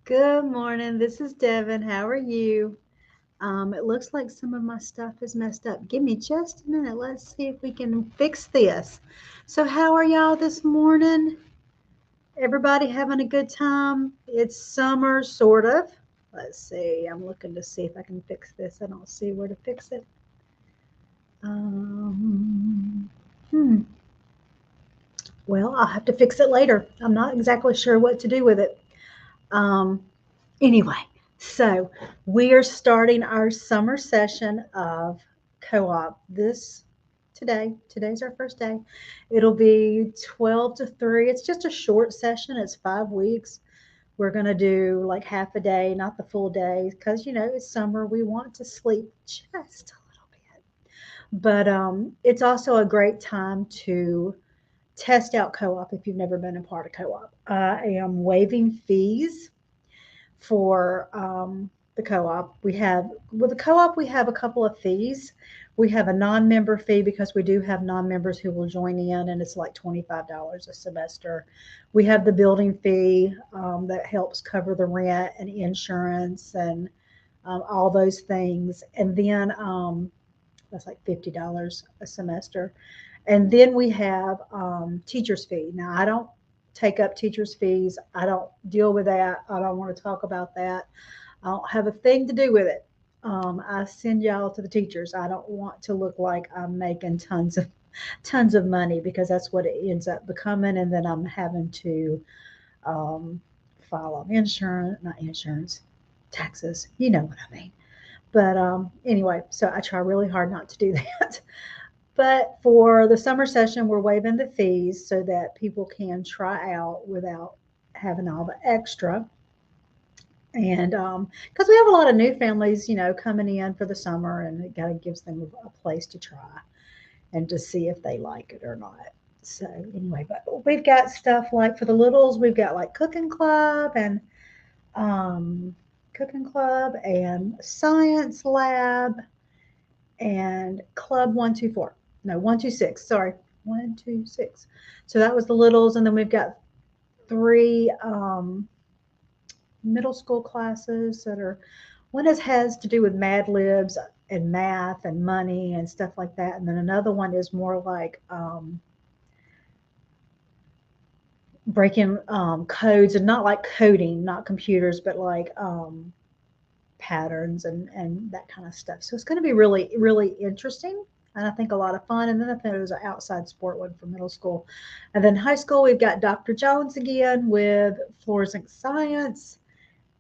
Good morning. This is Devin. How are you? It looks like some of my stuff is messed up. Give me just a minute. Let's see if we can fix this. So, how are y'all this morning? Everybody having a good time? It's summer, sort of. Let's see. I'm looking to see if I can fix this. I don't see where to fix it. Um, hmm. Well, I'll have to fix it later. I'm not exactly sure what to do with it. Um, Anyway, so we are starting our summer session of co-op this today. Today's our first day. It'll be 12 to 3. It's just a short session. It's 5 weeks. We're going to do like half a day, not the full day, because it's summer. We want to sleep just a little bit. But it's also a great time to test out co-op if you've never been a part of co-op. I am waiving fees for the co-op. With the co-op, we have a couple of fees. We have a non-member fee because we do have non-members who will join in, and it's like $25 a semester. We have the building fee that helps cover the rent and insurance and all those things. And then that's like $50 a semester. And then we have teachers' fee. Now, I don't take up teachers' fees. I don't deal with that. I don't want to talk about that. I don't have a thing to do with it. I send y'all to the teachers. I don't want to look like I'm making tons of money because that's what it ends up becoming, and then I'm having to um, file on insurance, not insurance, taxes. You know what I mean. But anyway, so I try really hard not to do that. But for the summer session, we're waiving the fees so that people can try out without having all the extra. And because we have a lot of new families, coming in for the summer, and it kind of gives them a place to try and to see if they like it or not. So anyway, but we've got stuff like for the littles, we've got like um, cooking club and science lab and Club 124. No, 126. Sorry, 126. So that was the littles, and then we've got three middle school classes that are one has to do with Mad Libs and math and money and stuff like that, and then another one is more like breaking codes and not like coding, not computers, but like patterns and that kind of stuff. So it's going to be really, really interesting. And I think a lot of fun. And then I think there's an outside sport one for middle school. And then high school, we've got Dr. Jones again with fluorescent science.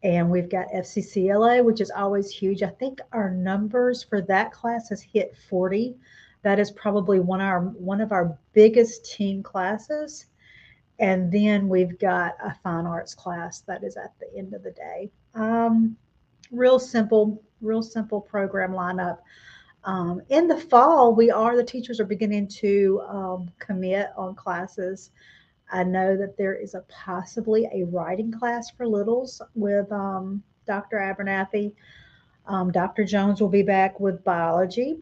And we've got FCCLA, which is always huge. I think our numbers for that class has hit 40. That is probably one of our biggest team classes. And then we've got a fine arts class that is at the end of the day. Real simple program lineup. In the fall, the teachers are beginning to commit on classes. I know that there is a possibly a writing class for littles with Dr. Abernathy. Dr. Jones will be back with biology.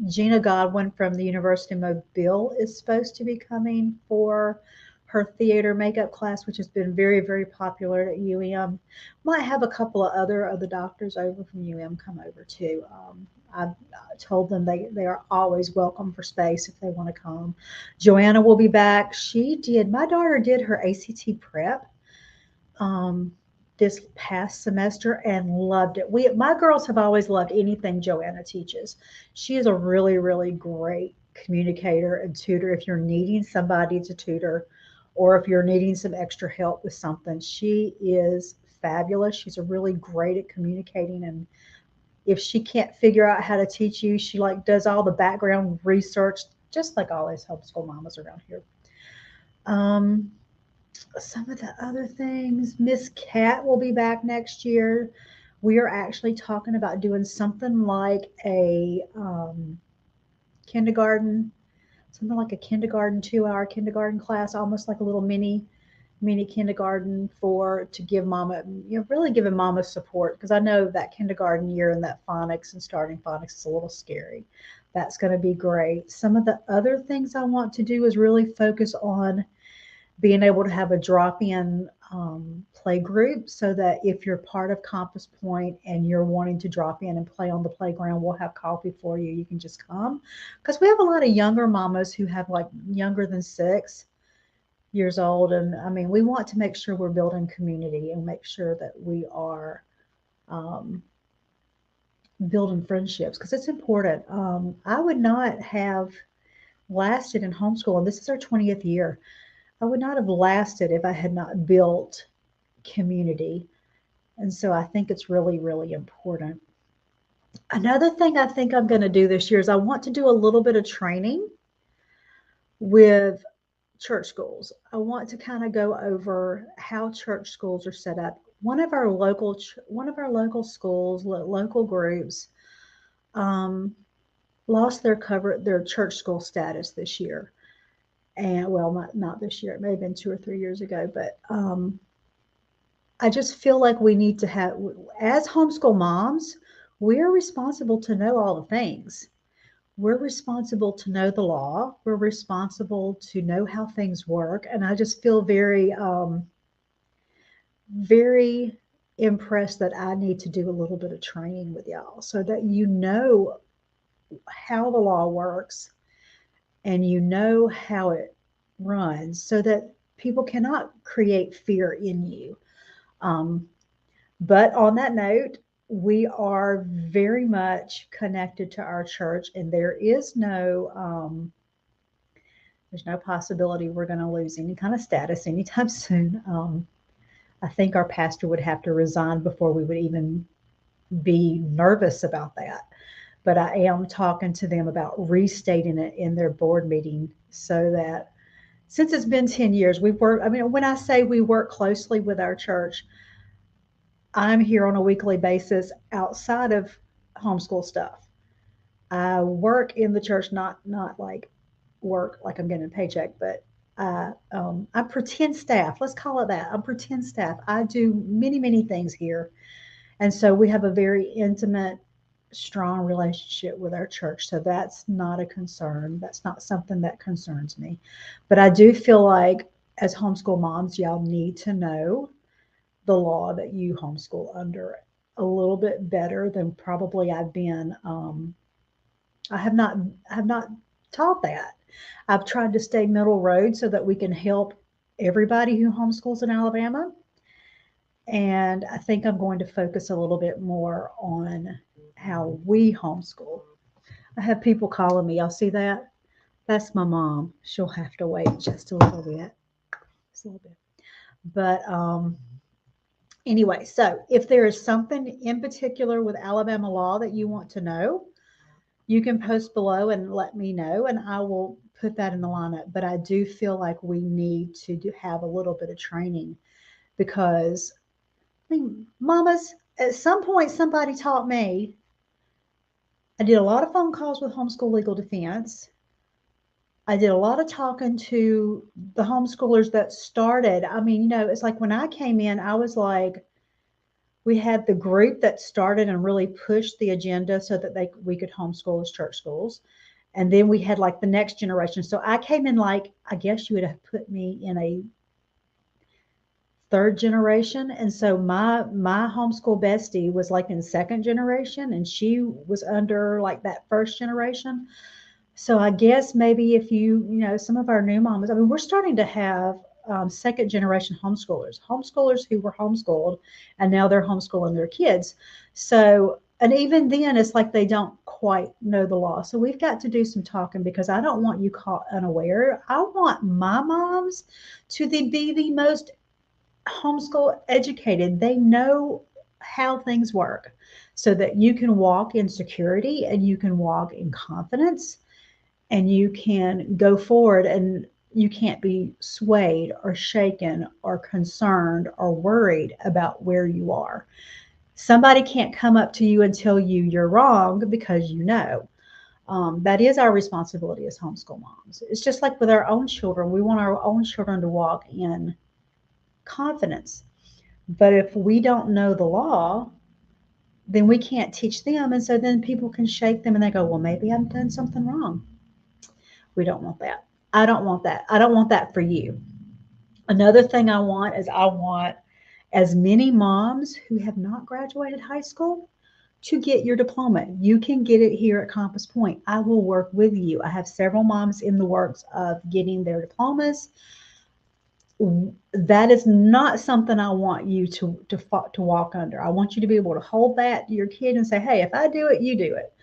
Gina Godwin from the University of Mobile is supposed to be coming for her theater makeup class, which has been very, very popular at UM. Might have a couple of other of the doctors over from UM come over too. I've told them they are always welcome for space if they want to come. Joanna will be back. My daughter did her ACT prep um, this past semester and loved it. My girls have always loved anything Joanna teaches. She is a really, really great communicator and tutor. If you're needing somebody to tutor, or if you're needing some extra help with something, she is fabulous. She's a really great at communicating, and if she can't figure out how to teach you, she like does all the background research, just like all these homeschool mamas around here. Um, some of the other things. Miss Cat will be back next year. We are actually talking about doing something like a kindergarten, something like a kindergarten 2-hour kindergarten class, almost like a little mini kindergarten for to give mama, really giving mama support because I know that kindergarten year and that phonics and starting phonics is a little scary. That's going to be great. Some of the other things I want to do is really focus on being able to have a drop-in play group so that if you're part of Compass Point and you're wanting to drop in and play on the playground, we'll have coffee for you. You can just come because we have a lot of younger mamas who have like younger than 6 years old. And I mean, we want to make sure we're building community and make sure that we are um, building friendships because it's important. I would not have lasted in homeschool, and this is our 20th year. I would not have lasted if I had not built community. And so I think it's really, really important. Another thing I think I'm going to do this year is I want to do a little bit of training with church schools. I want to kind of go over how church schools are set up. One of our local schools, local groups, um, lost their church school status this year. And well, not this year. It may have been 2 or 3 years ago, but I just feel like we need to have, as homeschool moms, we're responsible to know all the things. We're responsible to know the law. We're responsible to know how things work. And I just feel very impressed that I need to do a little bit of training with y'all so that you know how the law works and you know how it runs so that people cannot create fear in you. Um, but on that note, we are very much connected to our church, and there's no possibility we're going to lose any kind of status anytime soon. I think our pastor would have to resign before we would even be nervous about that. But I am talking to them about restating it in their board meeting so that since it's been 10 years, we've worked. I mean, when I say we work closely with our church, I'm here on a weekly basis outside of homeschool stuff. I work in the church, not like work like I'm getting a paycheck, but I'm pretend staff. Let's call it that. I'm pretend staff. I do many things here, and so we have a very intimate, strong relationship with our church. So that's not a concern. That's not something that concerns me. But I do feel like as homeschool moms, y'all need to know the law that you homeschool under a little bit better than probably I've been. I have not taught that. I've tried to stay middle road so that we can help everybody who homeschools in Alabama. And I think I'm going to focus a little bit more on how we homeschool. I have people calling me. Y'all see that? That's my mom. She'll have to wait just a little bit. Just a little bit. But anyway, so if there is something in particular with Alabama law that you want to know, you can post below and let me know, and I will put that in the lineup. But I do feel like we need to have a little bit of training because, I mean, mamas, at some point, somebody taught me. I did a lot of phone calls with Homeschool Legal Defense. I did a lot of talking to the homeschoolers that started. I mean, it's like when I came in, I was like, we had the group that started and really pushed the agenda so that we could homeschool as church schools. And then we had like the next generation. So I came in like, I guess you would have put me in a third generation. And so my homeschool bestie was like in second generation and she was under like that first generation. So I guess maybe if some of our new mamas, I mean, we're starting to have second generation homeschoolers who were homeschooled and now they're homeschooling their kids. So, and even then it's like they don't quite know the law. So we've got to do some talking because I don't want you caught unaware. I want my moms to be the most homeschool educated. They know how things work so that you can walk in security and you can walk in confidence and you can go forward and you can't be swayed or shaken or concerned or worried about where you are. Somebody can't come up to you and tell you you're wrong because that is our responsibility as homeschool moms. It's just like with our own children. We want our own children to walk in confidence. But if we don't know the law, then we can't teach them. And so then people can shake them and they go, well, maybe I've done something wrong. We don't want that. I don't want that. I don't want that for you. Another thing I want is I want as many moms who have not graduated high school to get your diploma. You can get it here at Compass Point. I will work with you. I have several moms in the works of getting their diplomas. That is not something I want you to walk under. I want you to be able to hold that to your kid and say, "Hey, if I do it, you do it."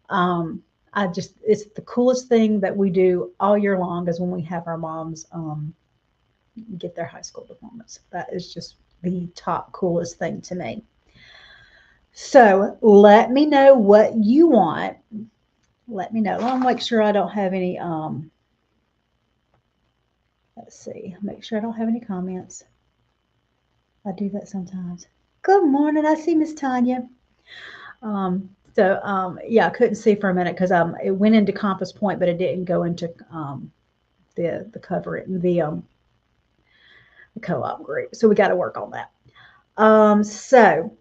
Um, it's the coolest thing that we do all year long is when we have our moms get their high school diplomas. That is just the top coolest thing to me. So let me know what you want. Let me know. I'll make sure I don't have any. Let's see. Make sure I don't have any comments. I do that sometimes. Good morning. I see Miss Tanya. Yeah, I couldn't see for a minute because it went into Compass Point, but it didn't go into the cover the co-op group. So we got to work on that. So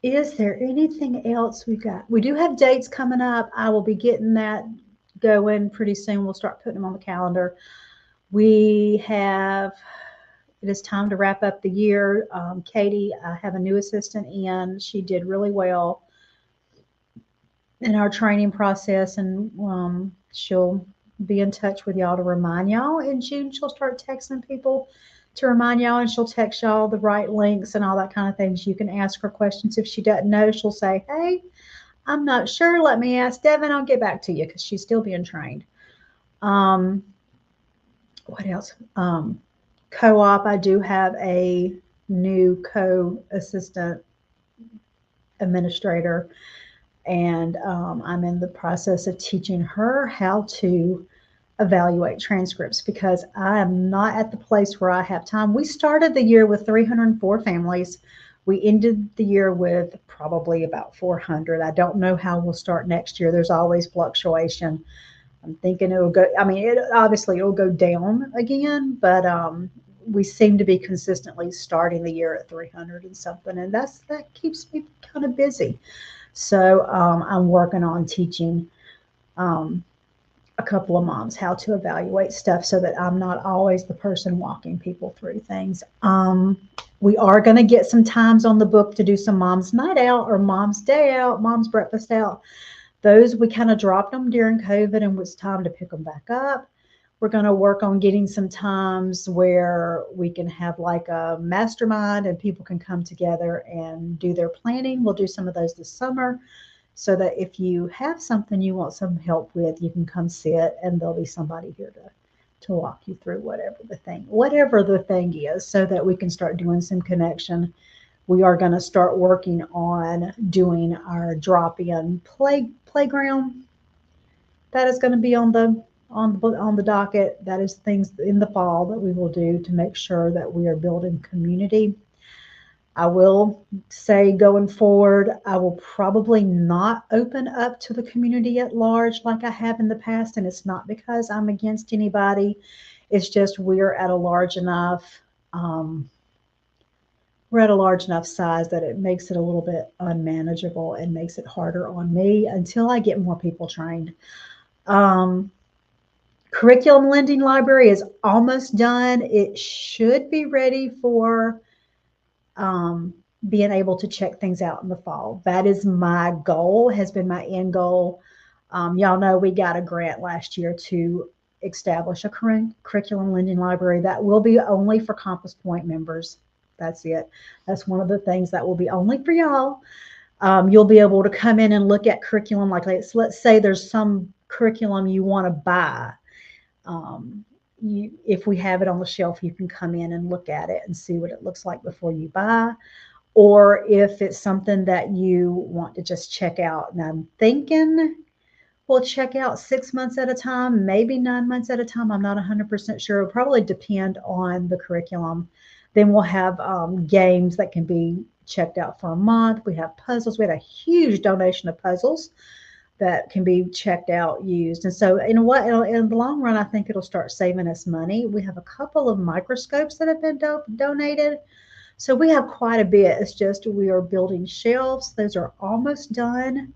is there anything else we've got? We do have dates coming up. I will be getting that going pretty soon. We'll start putting them on the calendar. We have, it is time to wrap up the year. Katie, I have a new assistant in. She did really well in our training process, and she'll be in touch with y'all to remind y'all. In June, she'll start texting people to remind y'all, and she'll text y'all the right links and all that kind of things. You can ask her questions. If she doesn't know, she'll say, "Hey, I'm not sure. Let me ask Devin. I'll get back to you," because she's still being trained. What else? Co-op, I do have a new co-assistant administrator, and I'm in the process of teaching her how to evaluate transcripts because I am not at the place where I have time. We started the year with 304 families. We ended the year with probably about 400. I don't know how we'll start next year. There's always fluctuation. I'm thinking it'll go, I mean, obviously it'll go down again, but we seem to be consistently starting the year at 300 and something, and that keeps me kind of busy. So I'm working on teaching um, a couple of moms how to evaluate stuff so that I'm not always the person walking people through things. We are going to get some times on the book to do some mom's night out or mom's day out, mom's breakfast out. Those we kind of dropped them during COVID and it was time to pick them back up. We're going to work on getting some times where we can have like a mastermind and people can come together and do their planning. We'll do some of those this summer so that if you have something you want some help with, you can come sit and there'll be somebody here to walk you through whatever the thing is, so that we can start doing some connection. We are going to start working on doing our drop-in playground. That is going to be on the docket. That is things in the fall that we will do to make sure that we are building community. I will say going forward, I will probably not open up to the community at large like I have in the past. And it's not because I'm against anybody. It's just um, we're at a large enough size that it makes it a little bit unmanageable and makes it harder on me until I get more people trained. Um, Curriculum lending library is almost done. It should be ready for um, being able to check things out in the fall. That is my goal, has been my end goal. Y'all know we got a grant last year to establish a curriculum lending library that will be only for Compass Point members. That's it. That's one of the things that will be only for y'all. You'll be able to come in and look at curriculum. Like let's say there's some curriculum you want to buy. If we have it on the shelf, you can come in and look at it and see what it looks like before you buy. Or if it's something that you want to just check out. And I'm thinking we'll check out 6 months at a time, maybe 9 months at a time. I'm not 100% sure. It'll probably depend on the curriculum. Then we'll have games that can be checked out for a month. We have puzzles. We had a huge donation of puzzles that can be checked out, used. And so in the long run, I think it'll start saving us money. We have a couple of microscopes that have been donated. So we have quite a bit. It's just we are building shelves. Those are almost done.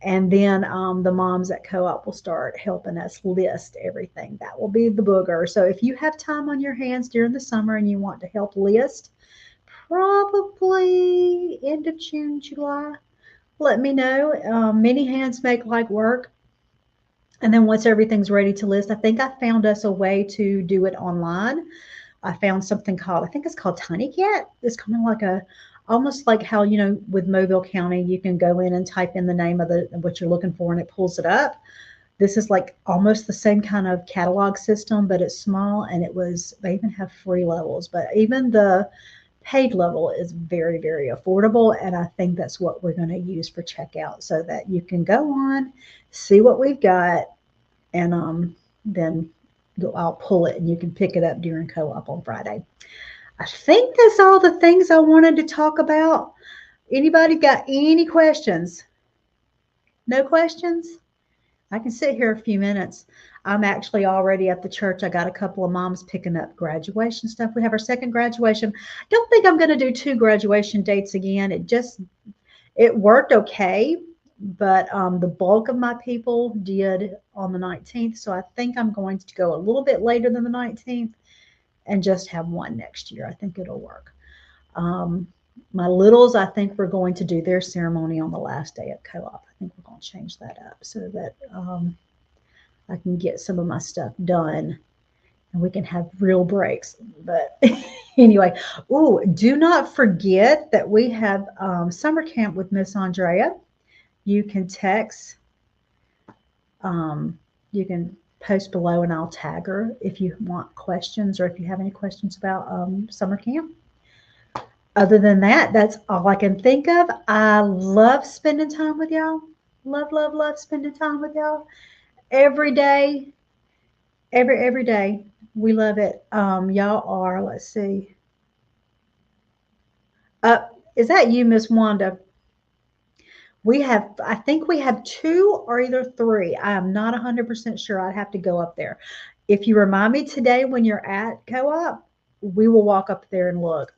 And then the moms at Co-op will start helping us list everything. That will be the booger. So if you have time on your hands during the summer and you want to help list, probably end of June, July, let me know. Many hands make light work. And then once everything's ready to list, I think I found us a way to do it online. I found something called, I think it's called TinyCat. It's kind of like almost like how, with Mobile County, you can go in and type in the name of what you're looking for and it pulls it up. This is like almost the same kind of catalog system, but it's small and they even have free levels, but even the paid level is very, very affordable. And I think that's what we're going to use for checkout so that you can go on, see what we've got, and then I'll pull it and you can pick it up during Co-op on Friday. I think that's all the things I wanted to talk about. Anybody got any questions? No questions? I can sit here a few minutes. I'm actually already at the church. I got a couple of moms picking up graduation stuff. We have our second graduation. Don't think I'm going to do 2 graduation dates again. It worked okay, but the bulk of my people did on the 19th. So I think I'm going to go a little bit later than the 19th and just have one next year. I think it'll work. My littles, I think we're going to do their ceremony on the last day of Co-op. I think we're going to change that up so that I can get some of my stuff done and we can have real breaks. But anyway, do not forget that we have summer camp with Miss Andrea. You can text, you can post below and I'll tag her if you want questions or if you have any questions about summer camp. Other than that, that's all I can think of. I love spending time with y'all. Love, love, love spending time with y'all. Every day, every day. We love it. Y'all are, let's see. Is that you, Miss Wanda? I think we have 2 or either 3. I am not 100% sure. I'd have to go up there. If you remind me today when you're at Co-op, we will walk up there and look.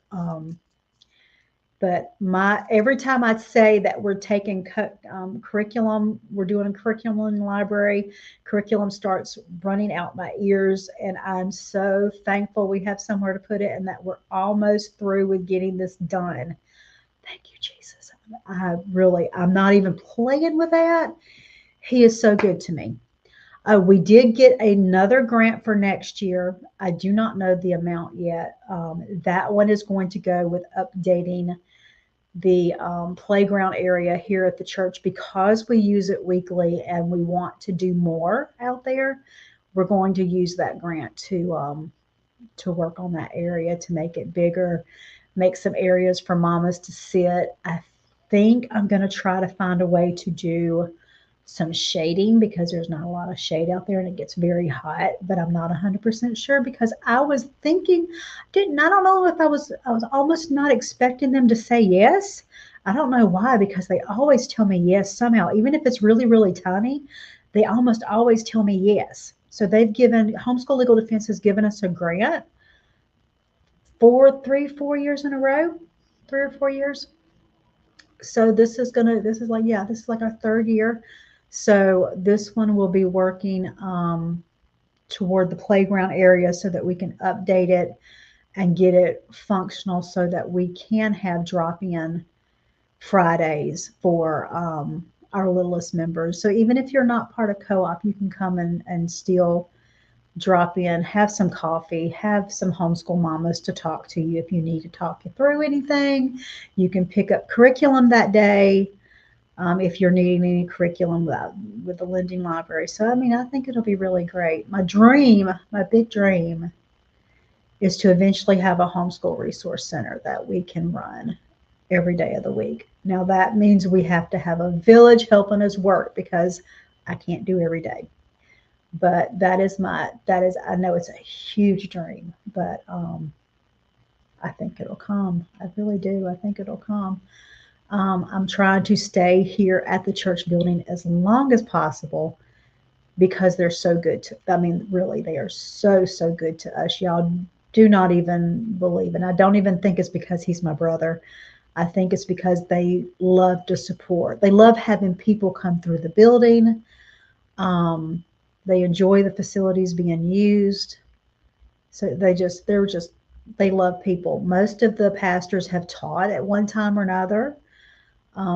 But every time I say that we're taking curriculum, we're doing a curriculum in the library, curriculum starts running out my ears, and I'm so thankful we have somewhere to put it and that we're almost through with getting this done. Thank you, Jesus. I'm not even playing with that. He is so good to me. We did get another grant for next year. I do not know the amount yet. That one is going to go with updating the playground area here at the church because we use it weekly and we want to do more out there. We're going to use that grant to work on that area to make it bigger, make some areas for mamas to sit. I think I'm going to try to find a way to do some shading because there's not a lot of shade out there and it gets very hot, but I'm not 100% sure because I was thinking, I don't know if I was almost not expecting them to say yes. I don't know why, because they always tell me yes somehow, even if it's really, really tiny, they almost always tell me yes. So Homeschool Legal Defense has given us a grant for 4 years in a row, 3 or 4 years. So this is like our 3rd year. So this one will be working toward the playground area so that we can update it and get it functional so that we can have drop-in Fridays for our littlest members. So even if you're not part of Co-op, you can come and still drop in, have some coffee, have some homeschool mamas to talk to you if you need to talk you through anything. You can pick up curriculum that day. If you're needing any curriculum with the lending library. So, I think it'll be really great. My big dream is to eventually have a homeschool resource center that we can run every day of the week. Now that means we have to have a village helping us work because I can't do every day. But I know it's a huge dream, but I think it'll come. I really do. I think it'll come. I'm trying to stay here at the church building as long as possible because they're so good really, they are so, so good to us. Y'all do not even believe, and I don't even think it's because he's my brother. I think it's because they love to support. They love having people come through the building. Um, they enjoy the facilities being used. So they love people. Most of the pastors have taught at one time or another.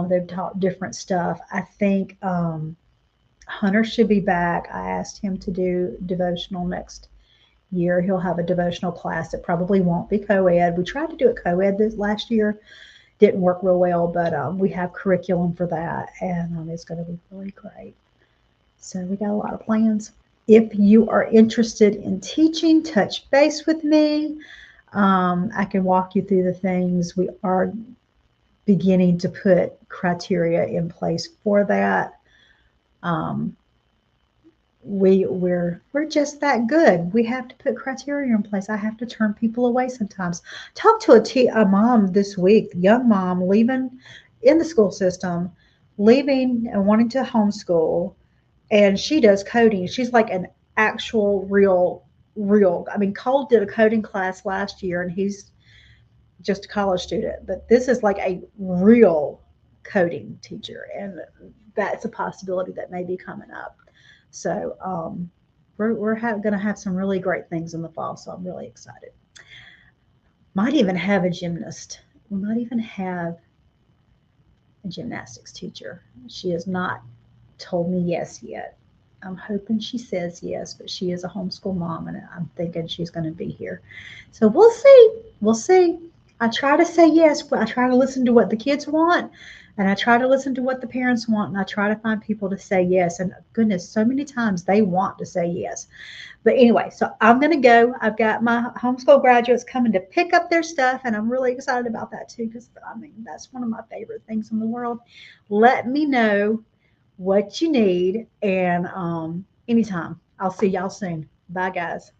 They've taught different stuff. I think Hunter should be back. I asked him to do devotional next year. He'll have a devotional class. It probably won't be co-ed. We tried to do it co-ed this last year. Didn't work real well, but we have curriculum for that, and it's going to be really great. So we got a lot of plans. If you are interested in teaching, touch base with me. I can walk you through the things. We are beginning to put criteria in place for that. Um, we're just that good. We have to put criteria in place. I have to turn people away sometimes. Talk to a mom this week, young mom leaving in the school system, leaving and wanting to homeschool, and she does coding. She's like an actual real. I mean, Cole did a coding class last year, and he's just a college student, but this is like a real coding teacher, and that's a possibility that may be coming up. So we're going to have some really great things in the fall, so I'm really excited. Might even have a gymnast. We might even have a gymnastics teacher. She has not told me yes yet. I'm hoping she says yes, but she is a homeschool mom, and I'm thinking she's going to be here. So we'll see. We'll see. I try to say yes, but I try to listen to what the kids want, and I try to listen to what the parents want, and I try to find people to say yes. And goodness, so many times they want to say yes. But anyway, so I'm going to go. I've got my homeschool graduates coming to pick up their stuff, and I'm really excited about that too, because I mean, that's one of my favorite things in the world. Let me know what you need, and anytime. I'll see y'all soon. Bye, guys.